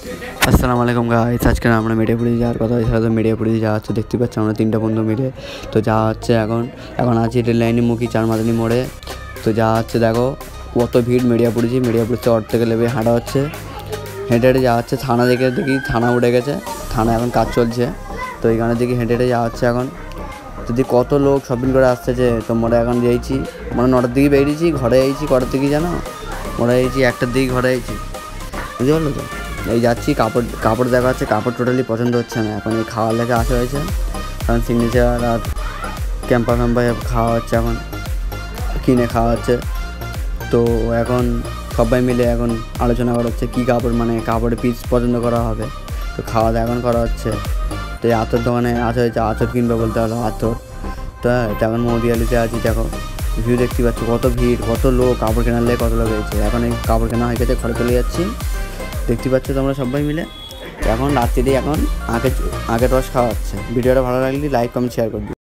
আসসালামু আলাইকুম গাইস, আজকে আমরা মিডিয়াপুরে যাওয়ার কথা হয়েছিল। তো মিডিয়াপুরে যাওয়া হচ্ছে, দেখতে পাচ্ছি আমরা 3টা বন্ধু মিলে। তো যাওয়া হচ্ছে এখন আছি রেল লাইনের মুখী চারমাদানি মোড়ে। তো যাওয়া হচ্ছে, দেখো কত ভিড় মিডিয়াপুরে। মিডিয়াপুরে অটো থেকে লেবে হাঁটা হচ্ছে, হেঁটে হেঁটে যাওয়া হচ্ছে। থানা দেখি থানা উঠে গেছে, থানা এখন কাজ চলছে। তো এইখানে দেখি হেঁটে হেঁটে যাওয়া হচ্ছে। এখন যদি কত লোক শপিং করে আসতেছে। তো মোড়ে এখন যাইছি, মানে 9টার দিকে বেরিয়েছি, ঘরে আইছি কটার দিকে জানো? মোড়ে আইছি 1টার দিকে, ঘরে আইছি, বুঝতে পারলো তো? এই যাচ্ছি, কাপড় দেখা হচ্ছে, কাপড় টোটালি পছন্দ হচ্ছে না। এখন এই খাওয়ার লেগে আসা হয়েছে, কারণ সিগনেচার আর ক্যাম্পা খাওয়া হচ্ছে, এখন কিনে খাওয়া হচ্ছে। তো এখন সবাই মিলে এখন আলোচনা করা হচ্ছে কী কাপড়, মানে কাপড়ের পিস পছন্দ করা হবে। তো খাওয়া দাওয়া এখন করা হচ্ছে। তো এই আতর দোকানে আসা হয়েছে, আতর কিনবে বলতে হলো আতর। তো এখন মদিয়ালিতে আছি, দেখো ভিউ দেখতে পাচ্ছি, কত ভিড়, কত লোক, কাপড় কেনার লেগে কত লোক হয়েছে। এখন এই কাপড় কেনা হয়ে গেছে, ঘরে চলে যাচ্ছি, দেখতে পাচ্ছ তোমরা সবাই মিলে। এখন রাত্রিরে এখন আখের রস খাওয়া হচ্ছে। ভিডিওটা ভালো লাগলে লাইক কমেন্ট শেয়ার করে দিও।